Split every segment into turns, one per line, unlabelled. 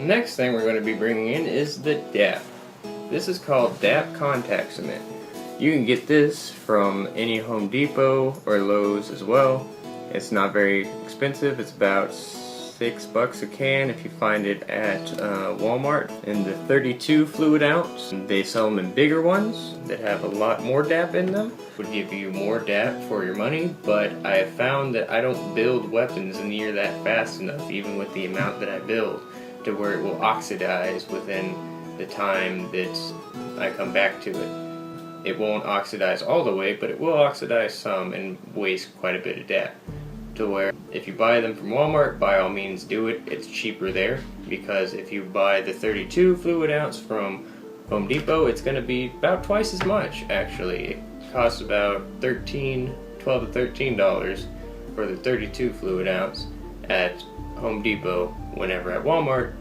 Next thing we're going to be bringing in is the DAP. This is called DAP contact cement. You can get this from any Home Depot or Lowe's as well. It's not very expensive. It's about $6 a can if you find it at Walmart in the 32 fluid ounce. They sell them in bigger ones that have a lot more DAP in them. Would give you more DAP for your money, but I have found that I don't build weapons near that fast enough, even with the amount that I build, to where it will oxidize within the time that I come back to it. It won't oxidize all the way, but it will oxidize some and waste quite a bit of DAP. To where if you buy them from Walmart, by all means do it. It's cheaper there, because if you buy the 32 fluid ounce from Home Depot, it's going to be about twice as much actually. It costs about $12 to $13 for the 32 fluid ounce at Home Depot. Whenever at Walmart,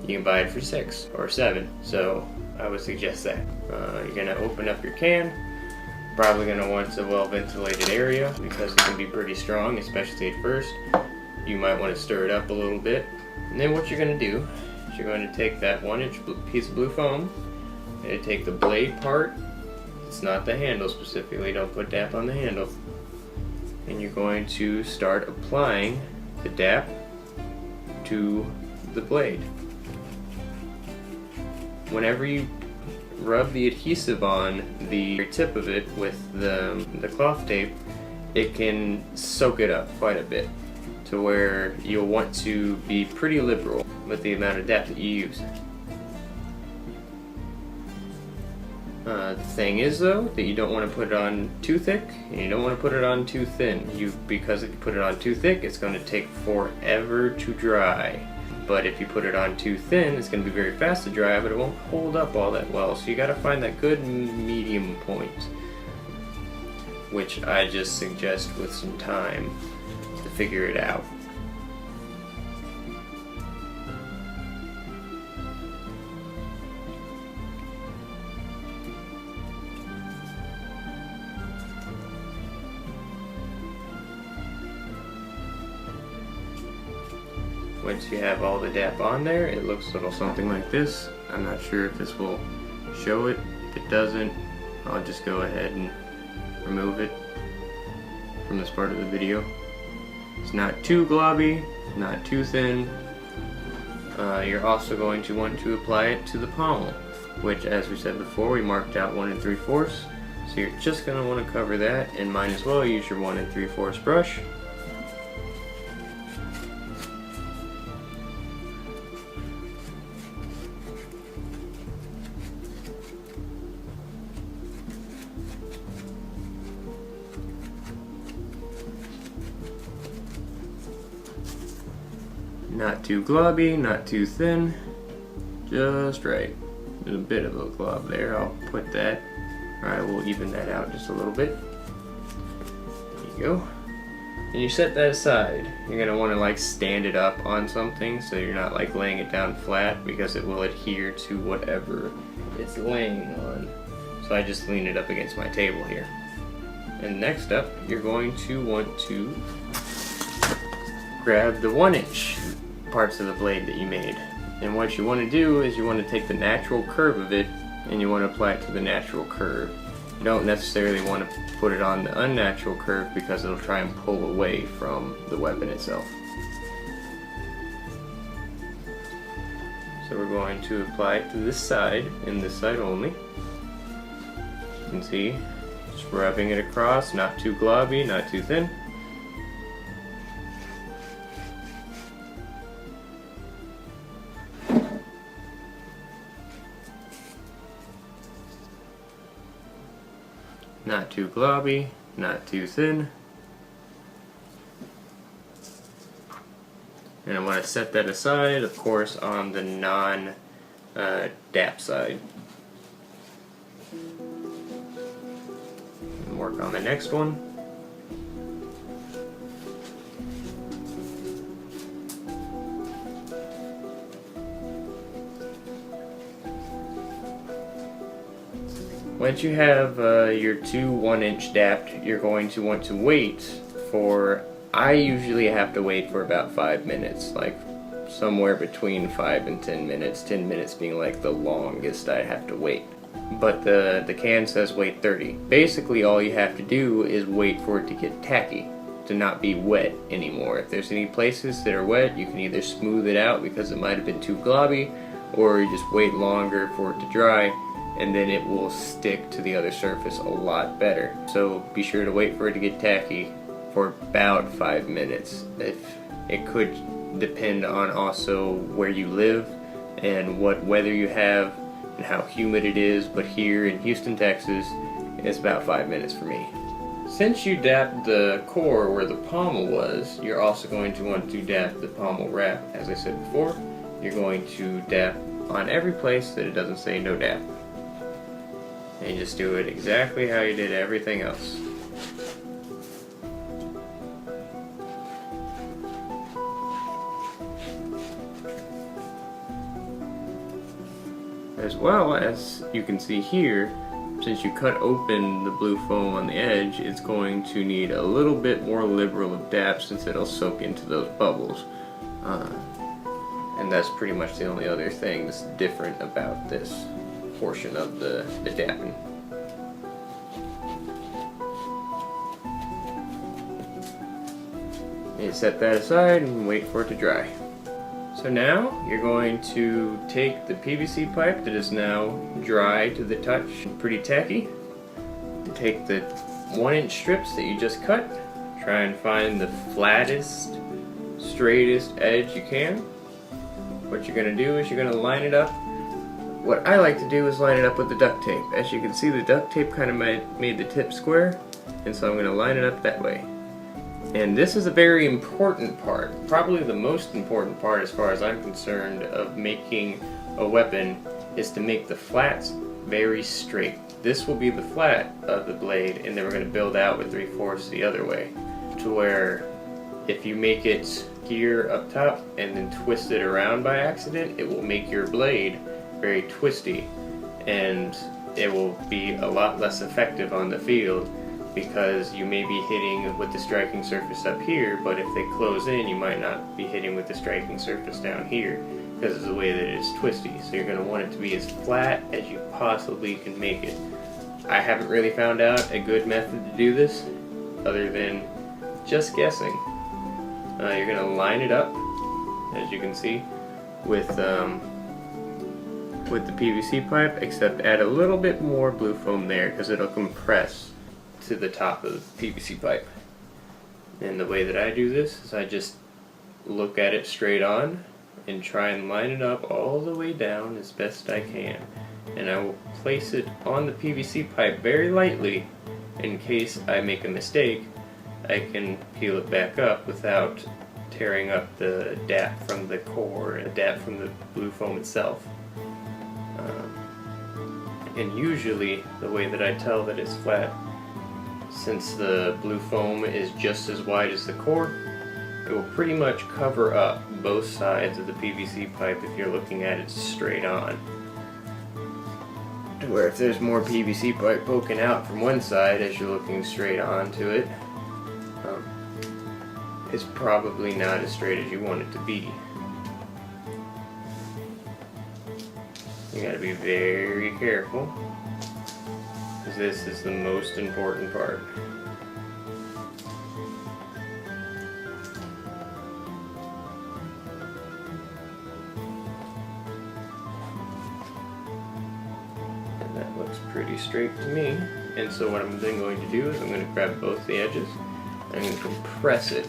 you can buy it for $6 or $7. So I would suggest that. You're going to open up your can. Probably going to want a well ventilated area because it can be pretty strong, especially at first. You might want to stir it up a little bit. And then what you're going to do is you're going to take that 1-inch piece of blue foam and take the blade part. It's not the handle specifically, don't put DAP on the handle. And you're going to start applying the DAP to the blade. Whenever you rub the adhesive on the tip of it with the cloth tape, it can soak it up quite a bit, to where you'll want to be pretty liberal with the amount of DAP that you use. The thing is though, that you don't want to put it on too thick and you don't want to put it on too thin, because if you put it on too thick, it's going to take forever to dry. But if you put it on too thin, it's going to be very fast to dry, but it won't hold up all that well. So you got to find that good medium point, which I just suggest with some time to figure it out. Once you have all the DAP on there, it looks a little something like this. I'm not sure if this will show it. If it doesn't, I'll just go ahead and remove it from this part of the video. It's not too globby, not too thin. You're also going to want to apply it to the pommel, which, as we said before, we marked out 1 3/4. So you're just going to want to cover that, and might as well use your 1 3/4 brush. Not too globby, not too thin, just right. There's a bit of a glob there, I'll put that. Alright, we'll even that out just a little bit. There you go. And you set that aside. You're going to want to like stand it up on something so you're not like laying it down flat, because it will adhere to whatever it's laying on. So I just lean it up against my table here. And next up, you're going to want to grab the 1-inch parts of the blade that you made. And what you want to do is you want to take the natural curve of it and you want to apply it to the natural curve. You don't necessarily want to put it on the unnatural curve, because it'll try and pull away from the weapon itself. So we're going to apply it to this side and this side only. You can see, just rubbing it across, not too globby, not too thin. Not too globby, not too thin. And I want to set that aside, of course, on the non-DAP side. And work on the next one. Once you have your two 1-inch DAP'd, you're going to want to wait for, I usually have to wait for about 5 minutes. Like somewhere between 5 and 10 minutes, 10 minutes being like the longest I have to wait. But the can says wait 30. Basically all you have to do is wait for it to get tacky, to not be wet anymore. If there's any places that are wet, you can either smooth it out because it might have been too globby, or you just wait longer for it to dry, and then it will stick to the other surface a lot better. So be sure to wait for it to get tacky for about 5 minutes. It could depend on also where you live and what weather you have and how humid it is, but here in Houston, Texas, it's about 5 minutes for me. Since you dapped the core where the pommel was, you're also going to want to dap the pommel wrap. As I said before, you're going to dap on every place that it doesn't say no dap. And you just do it exactly how you did everything else. As well as you can see here, since you cut open the blue foam on the edge, it's going to need a little bit more liberal of dap since it'll soak into those bubbles. And that's pretty much the only other thing that's different about this portion of the dapping. You set that aside and wait for it to dry. So now you're going to take the PVC pipe that is now dry to the touch, pretty tacky. Take the 1-inch strips that you just cut, try and find the flattest, straightest edge you can. What you're going to do is you're going to line it up. What I like to do is line it up with the duct tape. As you can see, the duct tape kind of made the tip square, and so I'm going to line it up that way. And this is a very important part, probably the most important part as far as I'm concerned of making a weapon, is to make the flats very straight. This will be the flat of the blade, and then we're going to build out with 3/4 the other way, to where if you make it here up top and then twist it around by accident, it will make your blade very twisty, and it will be a lot less effective on the field, because you may be hitting with the striking surface up here, but if they close in, you might not be hitting with the striking surface down here because of the way that it is twisty. So you're going to want it to be as flat as you possibly can make it. I haven't really found out a good method to do this other than just guessing. You're going to line it up, as you can see, with the PVC pipe, except add a little bit more blue foam there because it'll compress to the top of the PVC pipe. And the way that I do this is I just look at it straight on and try and line it up all the way down as best I can. And I will place it on the PVC pipe very lightly in case I make a mistake. I can peel it back up without tearing up the dap from the core and the dap from the blue foam itself. And usually the way that I tell that it's flat, since the blue foam is just as wide as the core, it will pretty much cover up both sides of the PVC pipe if you're looking at it straight on. To where if there's more PVC pipe poking out from one side as you're looking straight onto it, it's probably not as straight as you want it to be. You gotta be very careful, because this is the most important part. And that looks pretty straight to me. And so what I'm then going to do is I'm going to grab both the edges and I'm going to compress it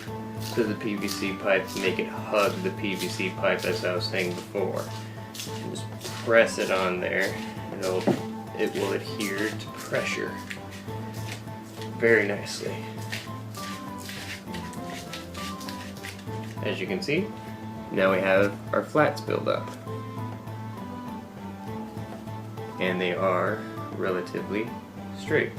to the PVC pipe to make it hug the PVC pipe, as I was saying before. And just press it on there, and it will adhere to pressure very nicely. As you can see, now we have our flats built up, and they are relatively straight.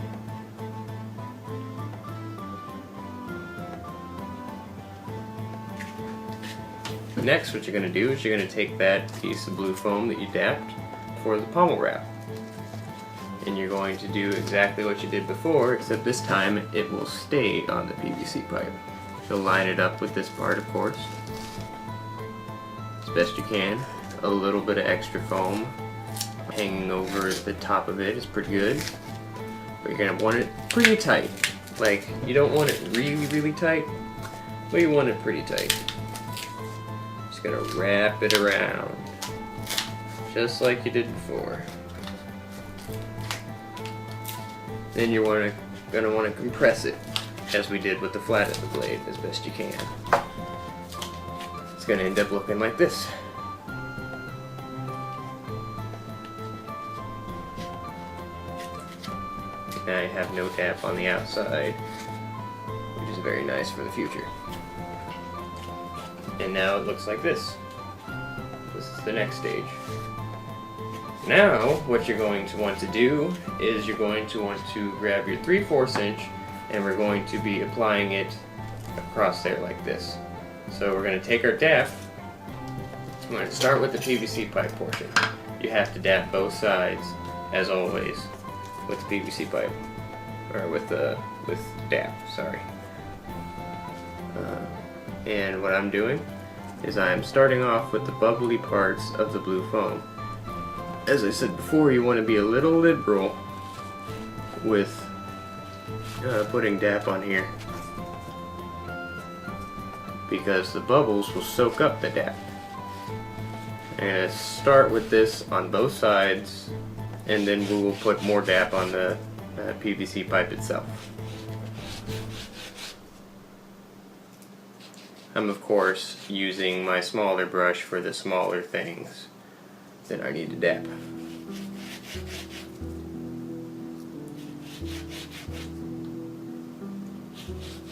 Next, what you're going to do is you're going to take that piece of blue foam that you dapped for the pommel wrap, and you're going to do exactly what you did before, except this time it will stay on the PVC pipe. You'll line it up with this part, of course. Just best you can. A little bit of extra foam hanging over the top of it is pretty good, but you're gonna want it pretty tight. Like, you don't want it really tight, but you want it pretty tight. Just gonna wrap it around, just like you did before. Then you're gonna want to compress it, as we did with the flat of the blade, as best you can. It's gonna end up looking like this. Now you have no tap on the outside, which is very nice for the future. And now it looks like this. This is the next stage. Now, what you're going to want to do is you're going to want to grab your 3/4 inch, and we're going to be applying it across there like this. So we're going to take our dap. I'm going to start with the PVC pipe portion. You have to dap both sides, as always, with the PVC pipe, or with dap. Sorry. And what I'm doing is I'm starting off with the bubbly parts of the blue foam. As I said before, you want to be a little liberal with putting dap on here, because the bubbles will soak up the dap. I'm going to start with this on both sides, and then we will put more dap on the PVC pipe itself. I'm of course using my smaller brush for the smaller things that I need to dap.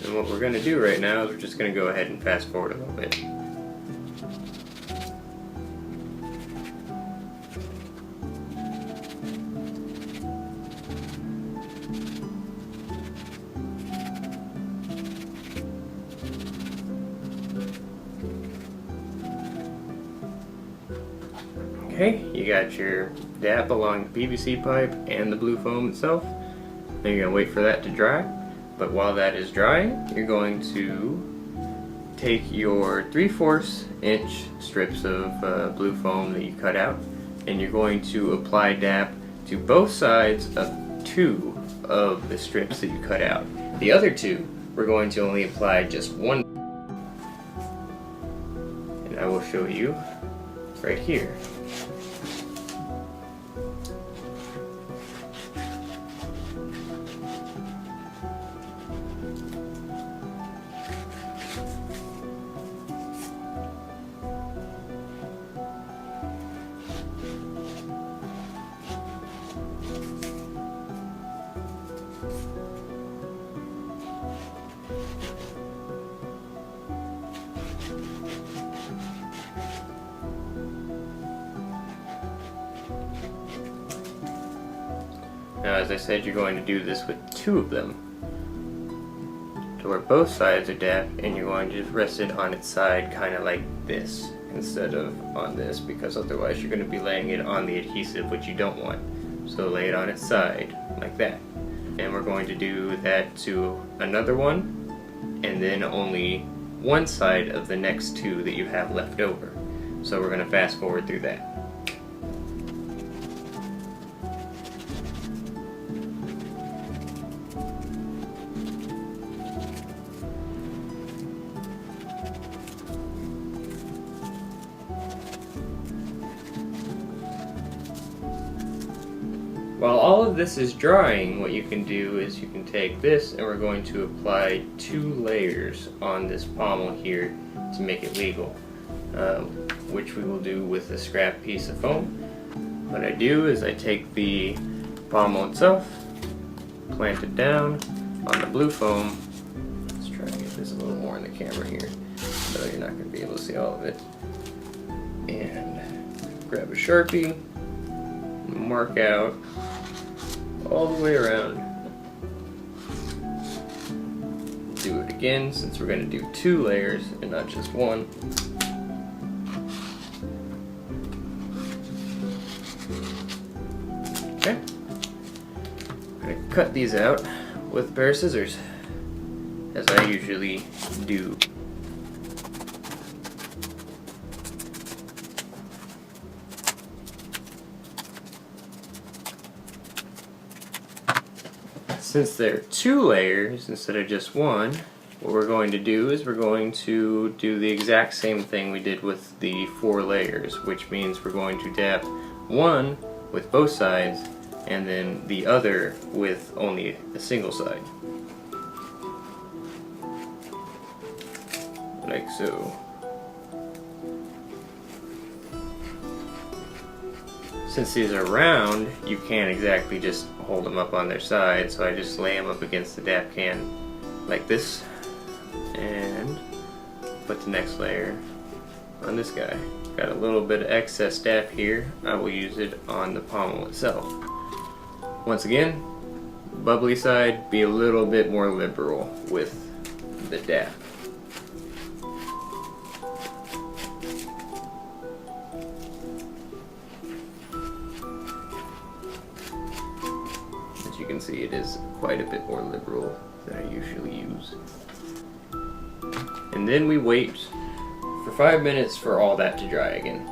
And what we're going to do right now is we're just going to go ahead and fast forward a little bit. Okay, you got your dap along the PVC pipe and the blue foam itself. Now you're going to wait for that to dry. But while that is drying, you're going to take your 3/4 inch strips of blue foam that you cut out, and you're going to apply dap to both sides of 2 of the strips that you cut out. The other 2, we're going to only apply just 1. And I will show you right here. Now, as I said, you're going to do this with 2 of them, to where both sides are dapped, and you're going to just rest it on its side, kind of like this, instead of on this, because otherwise you're going to be laying it on the adhesive, which you don't want. So lay it on its side, like that. And we're going to do that to another one, and then only one side of the next 2 that you have left over. So we're going to fast forward through that. While all of this is drying, what you can do is you can take this, and we're going to apply 2 layers on this pommel here to make it legal, which we will do with a scrap piece of foam. What I do is I take the pommel itself, plant it down on the blue foam. Let's try to get this a little more in the camera here, so you're not going to be able to see all of it. And grab a Sharpie, mark out all the way around. Do it again, since we're going to do 2 layers and not just 1. Okay. I'm going to cut these out with a pair of scissors, as I usually do. Since there are 2 layers instead of just one, what we're going to do is we're going to do the exact same thing we did with the 4 layers, which means we're going to dap one with both sides and then the other with only a single side. Like so. Since these are round, you can't exactly just hold them up on their side, so I just lay them up against the dap can like this and put the next layer on this guy. Got a little bit of excess dap here. I will use it on the pommel itself. Once again, bubbly side, be a little bit more liberal with the dap. As you can see, it is quite a bit more liberal than I usually use. And then we wait for 5 minutes for all that to dry again.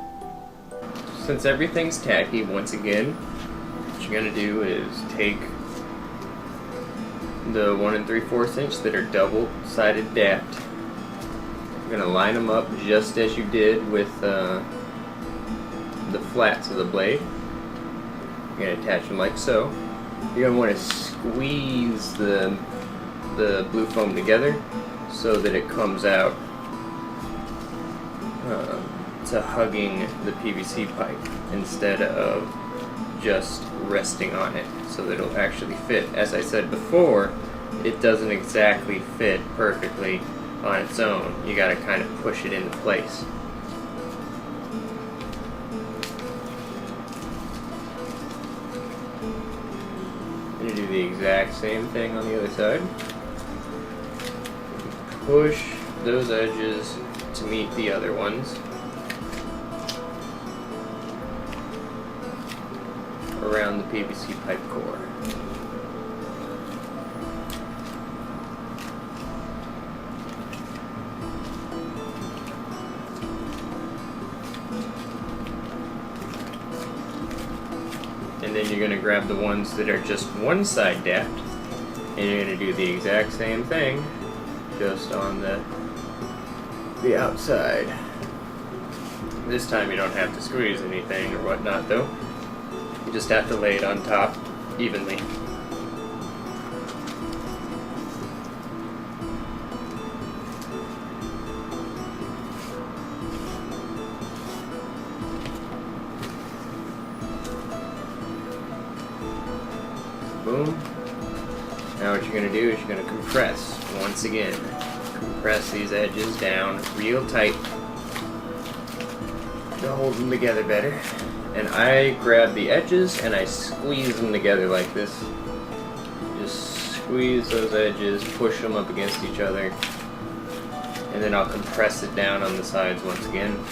Since everything's tacky, once again, what you're going to do is take the 1 3/4 inch that are double-sided dapped. You're going to line them up just as you did with the flats of the blade. You're going to attach them like so. You're going to want to squeeze the blue foam together so that it comes out to hugging the PVC pipe instead of just resting on it, so that it'll actually fit. As I said before, it doesn't exactly fit perfectly on its own. You gotta kind of push it into place. I'm gonna do the exact same thing on the other side. Push those edges to meet the other ones around the PVC pipe core. And then you're going to grab the ones that are just one side dapped, and you're going to do the exact same thing just on the outside. This time you don't have to squeeze anything or whatnot though. You just have to lay it on top evenly. Boom. Now what you're going to do is you're going to compress once again. Compress these edges down real tight to hold them together better. And I grab the edges and I squeeze them together like this. Just squeeze those edges, push them up against each other, and then I'll compress it down on the sides once again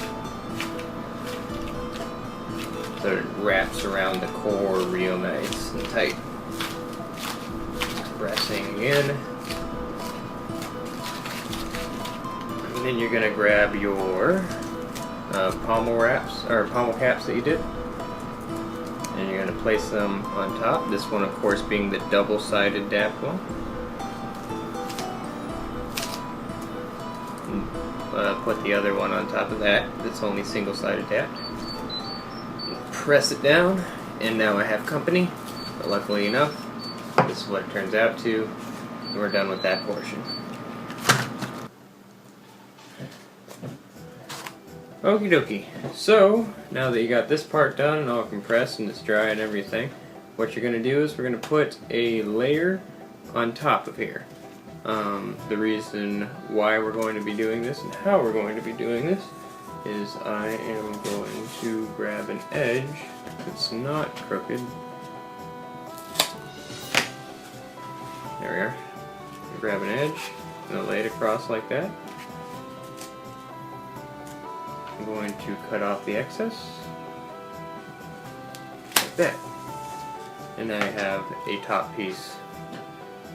so it wraps around the core real nice and tight. Pressing again. And then you're going to grab your pommel wraps, or pommel caps that you did, and you're going to place them on top. This one, of course, being the double-sided dap one. And, put the other one on top of that. That's only single-sided dap. Press it down, and now I have company. But luckily enough, this is what it turns out to. And we're done with that portion. Okie dokie. So, now that you got this part done and all compressed and it's dry and everything, what you're going to do is we're going to put a layer on top of here. The reason why we're going to be doing this and how we're going to be doing this is I am going to grab an edge that's not crooked. There we are. Grab an edge and I'll lay it across like that. I'm going to cut off the excess, like that. And I have a top piece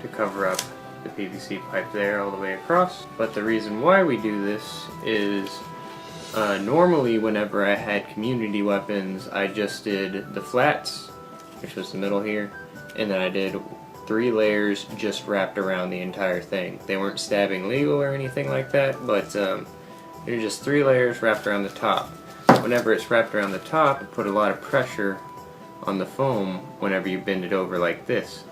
to cover up the PVC pipe there all the way across. But the reason why we do this is normally whenever I had community weapons, I just did the flats, which was the middle here, and then I did 3 layers just wrapped around the entire thing. They weren't stabbing legal or anything like that, but they're just 3 layers wrapped around the top. Whenever it's wrapped around the top, it put a lot of pressure on the foam whenever you bend it over like this.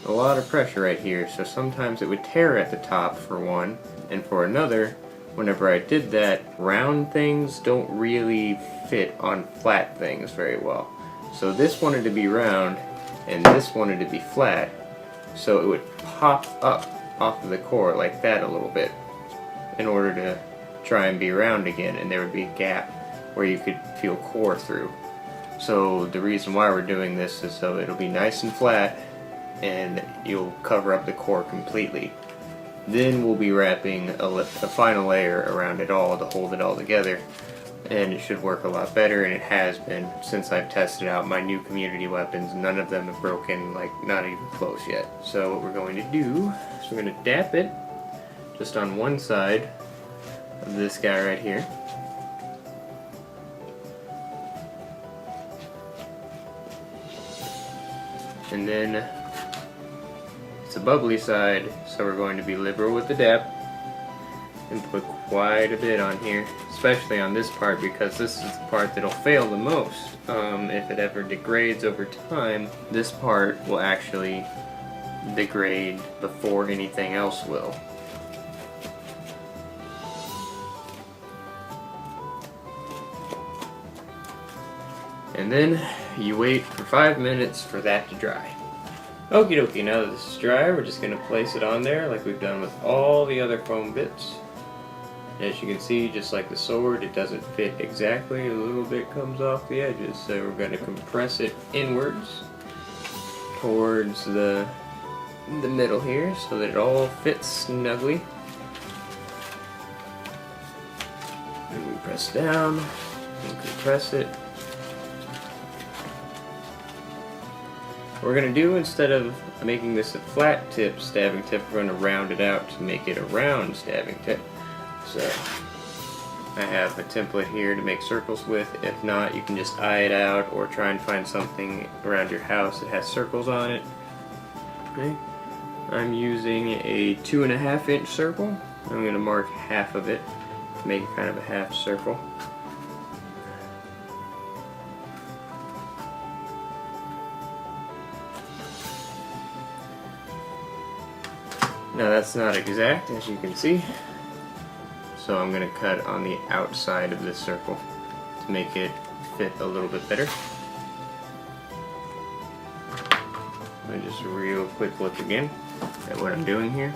A lot of pressure right here, so sometimes it would tear at the top for one, and for another, whenever I did that, round things don't really fit on flat things very well. So this wanted to be round, and this wanted to be flat, so it would pop up off of the core like that a little bit in order to try and be round again, and there would be a gap where you could feel core through. So the reason why we're doing this is so it'll be nice and flat and you'll cover up the core completely. Then we'll be wrapping a final layer around it all to hold it all together, and it should work a lot better, and it has been since I've tested out my new community weapons. None of them have broken, like not even close yet. So what we're going to do is we're going to dap it just on one side of this guy right here. And then it's a bubbly side, so we're going to be liberal with the dap and put quite a bit on here, especially on this part, because this is the part that'll fail the most. If it ever degrades over time, this part will actually degrade before anything else will. And then you wait for 5 minutes for that to dry. Okie dokie, now that this is dry, we're just going to place it on there like we've done with all the other foam bits. As you can see, just like the sword, it doesn't fit exactly. A little bit comes off the edges, so we're going to compress it inwards towards the middle here so that it all fits snugly. And we press down and compress it. What we're going to do, instead of making this a flat tip stabbing tip, we're going to round it out to make it a round stabbing tip. So I have a template here to make circles with. If not, you can just eye it out or try and find something around your house that has circles on it. Okay. I'm using a 2.5 inch circle. I'm going to mark half of it to make it kind of a half circle. Now that's not exact, as you can see, so I'm going to cut on the outside of this circle to make it fit a little bit better. Just a real quick look again at what I'm doing here.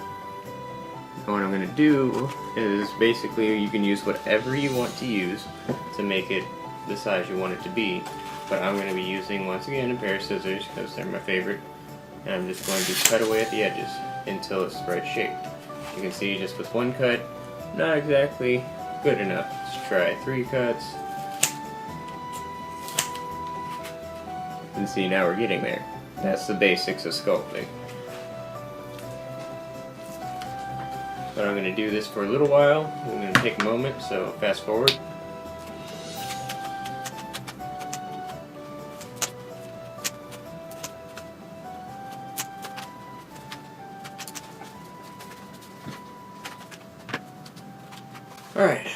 And what I'm going to do is basically you can use whatever you want to use to make it the size you want it to be, but I'm going to be using, once again, a pair of scissors because they're my favorite, and I'm just going to cut away at the edges until it's the right shape. You can see just with one cut, not exactly good enough. Let's try 3 cuts. And see, now we're getting there. That's the basics of sculpting. But I'm going to do this for a little while. I'm going to take a moment, so fast forward. Alright,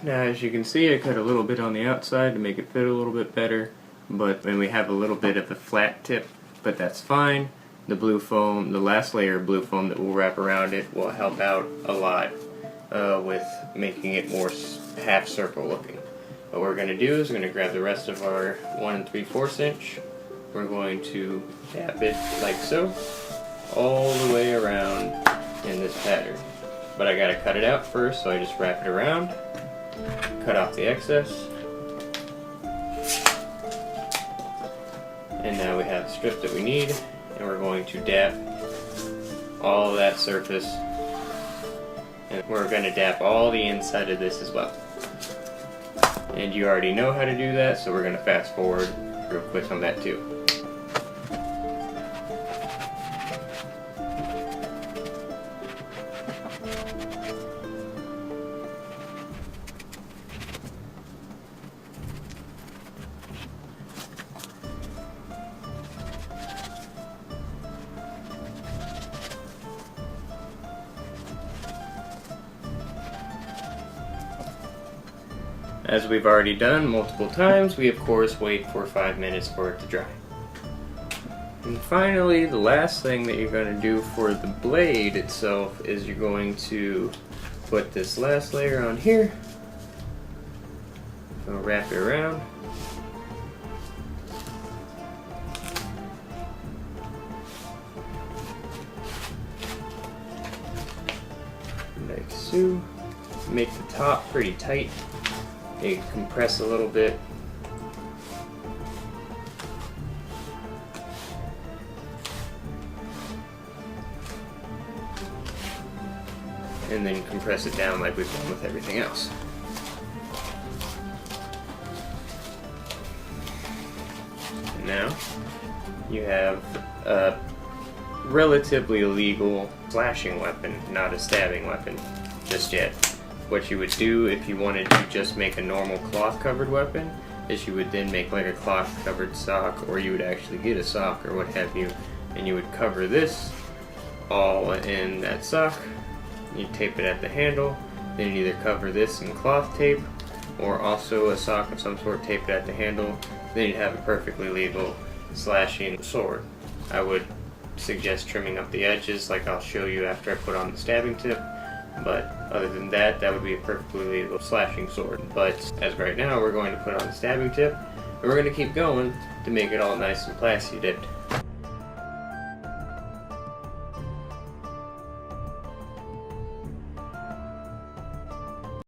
now as you can see, I cut a little bit on the outside to make it fit a little bit better, but then we have a little bit of a flat tip, but that's fine. The blue foam, the last layer of blue foam that we'll wrap around it will help out a lot with making it more half circle looking. What we're going to do is we're going to grab the rest of our 1 3/4 inch. We're going to dap it like so, all the way around in this pattern. But I gotta cut it out first, so I just wrap it around, cut off the excess, and now we have the strip that we need, and we're going to dap all of that surface, and we're going to dap all the inside of this as well. And you already know how to do that, so we're going to fast forward real quick on that too. As we've already done multiple times, we of course wait for 5 minutes for it to dry. And finally, the last thing that you're going to do for the blade itself is you're going to put this last layer on here. So wrap it around. Like so. Make the top pretty tight. You compress a little bit. And then compress it down like we've done with everything else. And now you have a relatively legal slashing weapon, not a stabbing weapon just yet. What you would do if you wanted to just make a normal cloth covered weapon is you would then make like a cloth covered sock, or you would actually get a sock or what have you, and you would cover this all in that sock. You tape it at the handle, then you either cover this in cloth tape or also a sock of some sort, tape it at the handle, then you'd have a perfectly legal slashing sword. I would suggest trimming up the edges like I'll show you after I put on the stabbing tip, but other than that, that would be a perfectly legal slashing sword. But as right now, we're going to put on the stabbing tip, and we're going to keep going to make it all nice and plasti dipped.